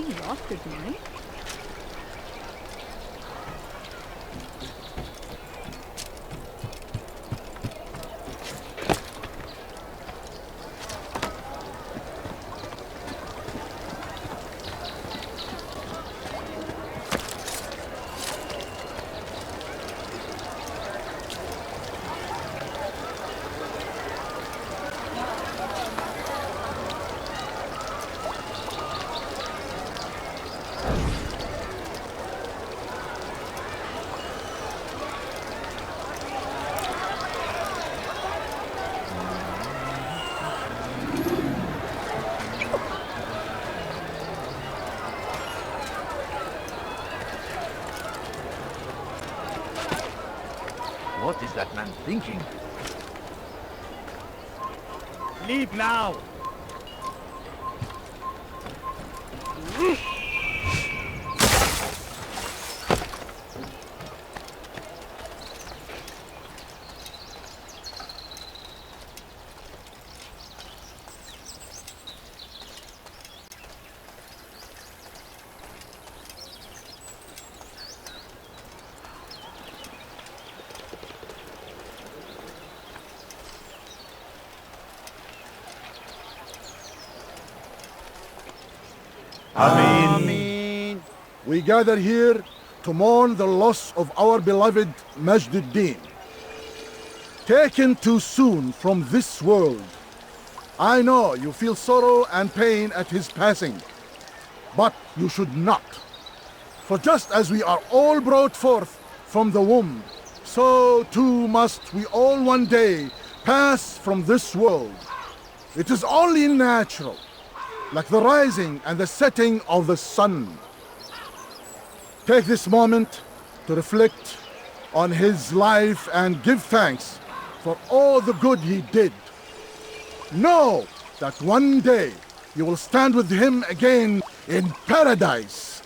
He lost his mind. What is that man thinking? Leave now! Ameen. We gather here to mourn the loss of our beloved Majd-ud-Din. Taken too soon from this world. I know you feel sorrow and pain at his passing, but you should not. For just as we are all brought forth from the womb, so too must we all one day pass from this world. It is only natural, like the rising and the setting of the sun. Take this moment to reflect on his life and give thanks for all the good he did. Know that one day you will stand with him again in paradise.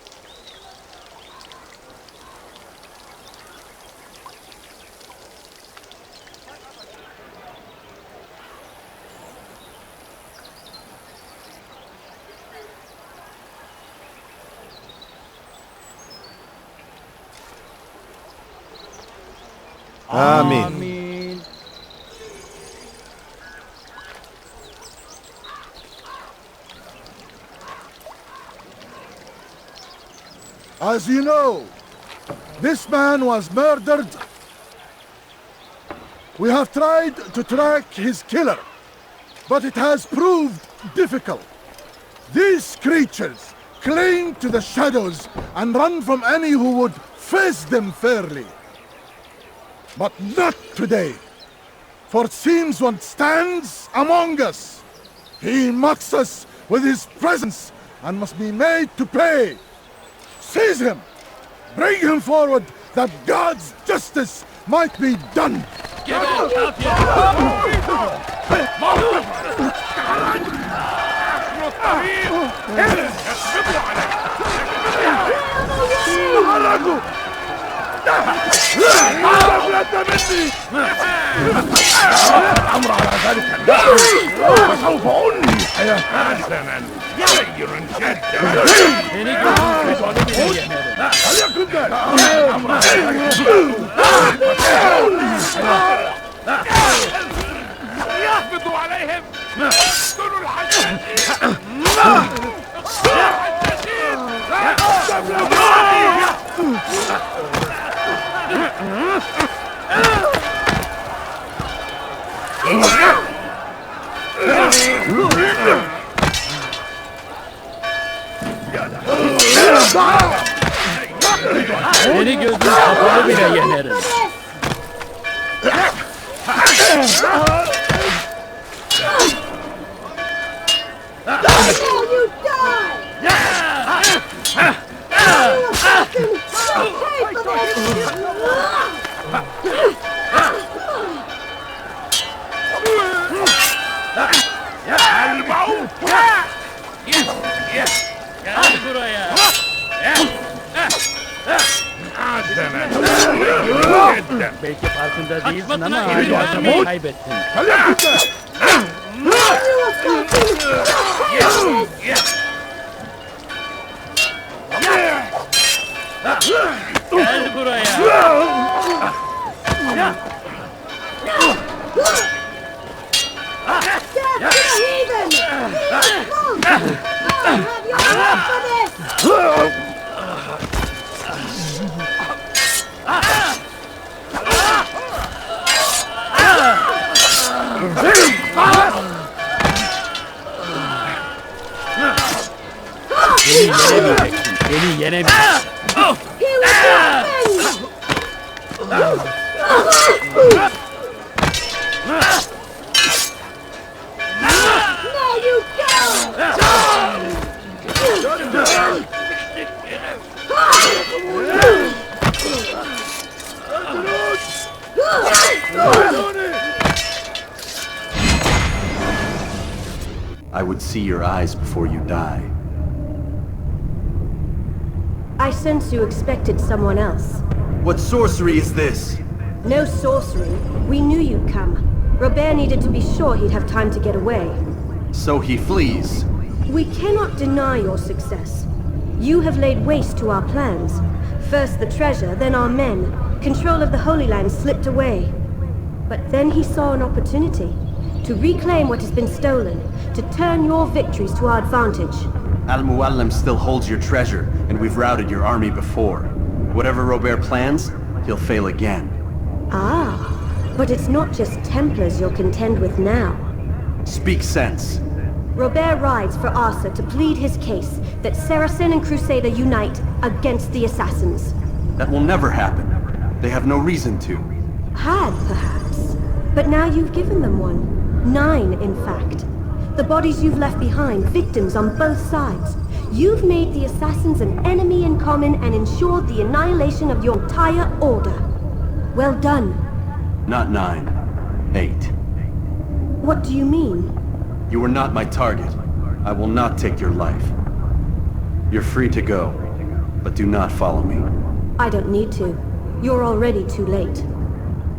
Ameen. As you know, this man was murdered. We have tried to track his killer, but it has proved difficult. These creatures cling to the shadows and run from any who would face them fairly. But not today, for it seems one stands among us. He mocks us with his presence and must be made to pay. Seize him! Bring him forward that God's justice might be done! Get out الأمر على ذلك النحو وسوف أنهي حسنا خير جدا هل يكن ذلك الأمر على ذلك يهبط عليهم اقتلوا الحشاشين Beni gözün kapalı bile yenerim. You die! Gel buraya. Belki farkında değilsin ama hayatını kaybettin. have your head for this! Beni yenemeyeceksin. He will be avenged! There you go! I would see your eyes before you die. I sense you expected someone else. What sorcery is this? No sorcery. We knew you'd come. Robert needed to be sure he'd have time to get away. So he flees. We cannot deny your success. You have laid waste to our plans. First the treasure, then our men. Control of the Holy Land slipped away. But then he saw an opportunity to reclaim what has been stolen, to turn your victories to our advantage. Al-Muallim still holds your treasure, and we've routed your army before. Whatever Robert plans, he'll fail again. Ah, but it's not just Templars you'll contend with now. Speak sense. Robert rides for Arsa to plead his case that Saracen and Crusader unite against the Assassins. That will never happen. They have no reason to. Had, perhaps. But now you've given them one. 9, in fact. The bodies you've left behind, victims on both sides. You've made the Assassins an enemy in common and ensured the annihilation of your entire order. Well done. Not 9. 8. What do you mean? You were not my target. I will not take your life. You're free to go, but do not follow me. I don't need to. You're already too late.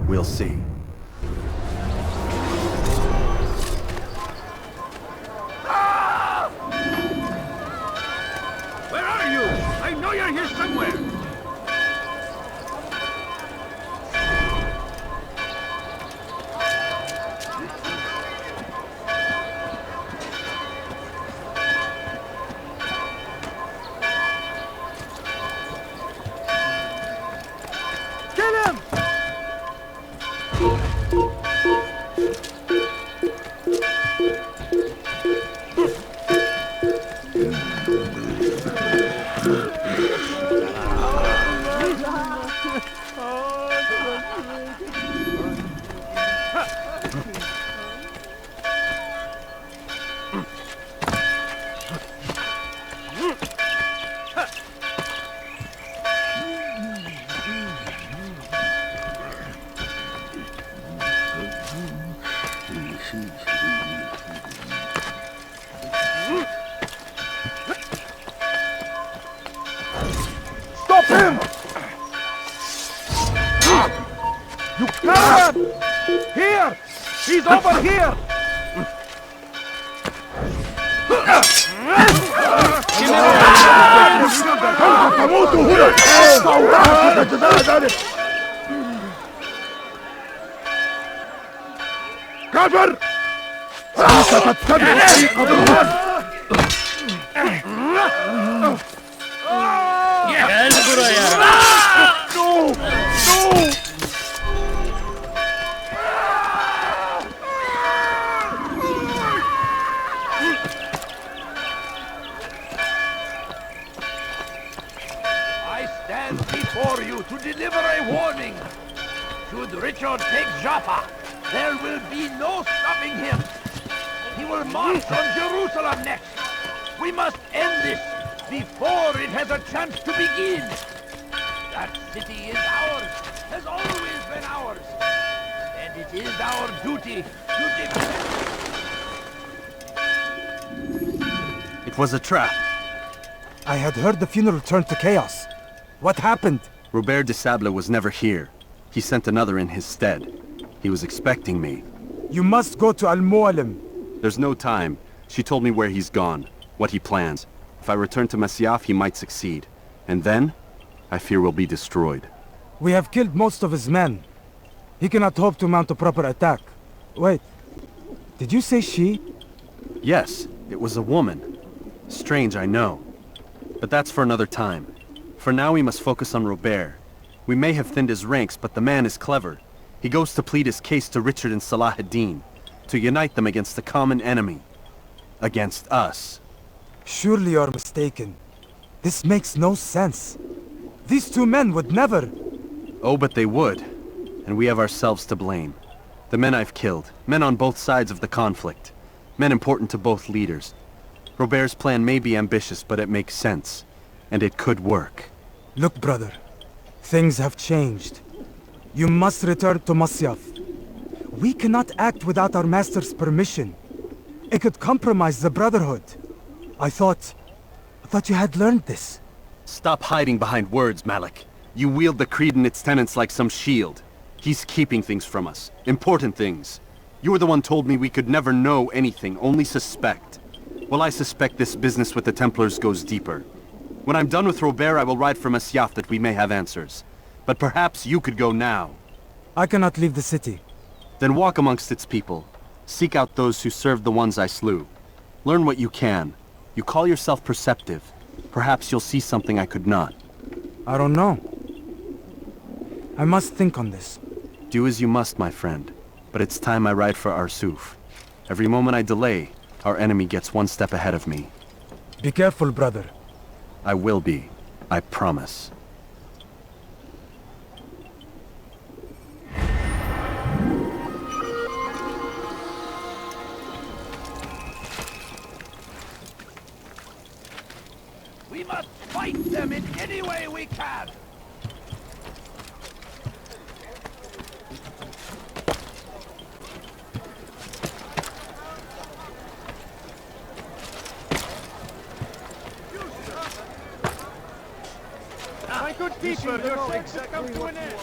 We'll see. Where are you? I know you're here somewhere. Stop him! You can't! Here! He's over here! تموت هنا سأراك جزاء ذلك كافر ستتبع طريق بالغد Gel buraya. No! No! I stand before you to deliver a warning. Should Richard take Jaffa, there will be no stopping him. He will march on Jerusalem next. We must end this before it has a chance to begin. That city is ours, has always been ours. And it is our duty to defend it. It was a trap. I had heard the funeral turned to chaos. What happened? Robert de Sable was never here. He sent another in his stead. He was expecting me. You must go to Al-Mualim. There's no time. She told me where he's gone, what he plans. If I return to Masyaf, he might succeed. And then, I fear we'll be destroyed. We have killed most of his men. He cannot hope to mount a proper attack. Wait, did you say she? Yes, it was a woman. Strange, I know. But that's for another time. For now we must focus on Robert. We may have thinned his ranks, but the man is clever. He goes to plead his case to Richard and Salah ad-Din, to unite them against the common enemy. Against us. Surely you're mistaken. This makes no sense. These two men would never... Oh, but they would. And we have ourselves to blame. The men I've killed, men on both sides of the conflict. Men important to both leaders. Robert's plan may be ambitious, but it makes sense. And it could work. Look, brother. Things have changed. You must return to Masyaf. We cannot act without our master's permission. It could compromise the Brotherhood. I thought you had learned this. Stop hiding behind words, Malik. You wield the creed and its tenets like some shield. He's keeping things from us. Important things. You were the one told me we could never know anything, only suspect. Well, I suspect this business with the Templars goes deeper. When I'm done with Robert, I will ride for Masyaf that we may have answers. But perhaps you could go now. I cannot leave the city. Then walk amongst its people. Seek out those who served the ones I slew. Learn what you can. You call yourself perceptive. Perhaps you'll see something I could not. I don't know. I must think on this. Do as you must, my friend. But it's time I ride for Arsuf. Every moment I delay, our enemy gets one step ahead of me. Be careful, brother. I will be. I promise. We must fight them in any way we can! My good keeper, your sex has come to an end.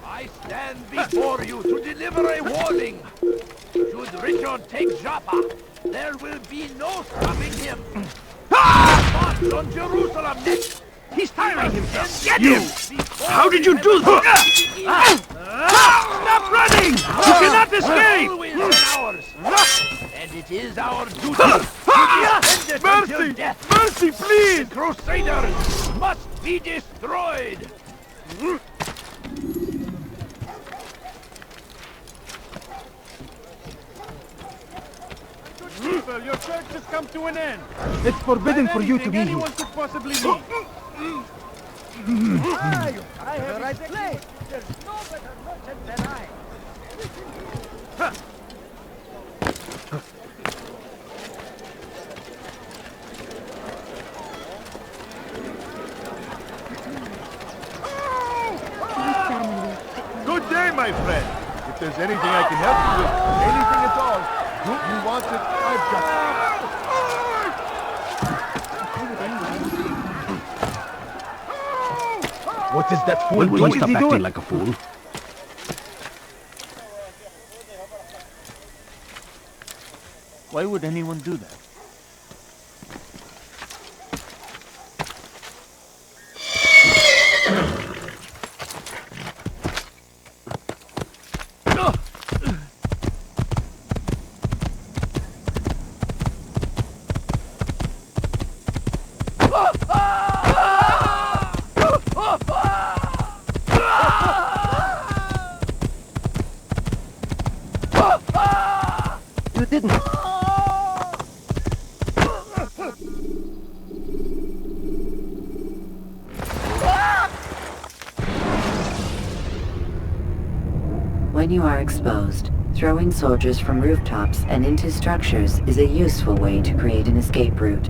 I stand before you to deliver a warning. Should Richard take Joppa, there will be no stopping him. March on Jerusalem next. He's tiring himself. Get him! How did you do that? Stop running! You cannot escape! Always ours. And it is our duty to defend it until death. Mercy, please! The Crusaders must be destroyed. Keeper, your search has come to an end. It's forbidden for you to be here. Anyone could possibly need. I have the right place. There's no better merchant than I. Good day, my friend. If there's anything I can help you with, anything at all, you want it, I've got it. What is that fool doing? Stop acting like a fool. Why would anyone do that? You didn't. When you are exposed, throwing soldiers from rooftops and into structures is a useful way to create an escape route.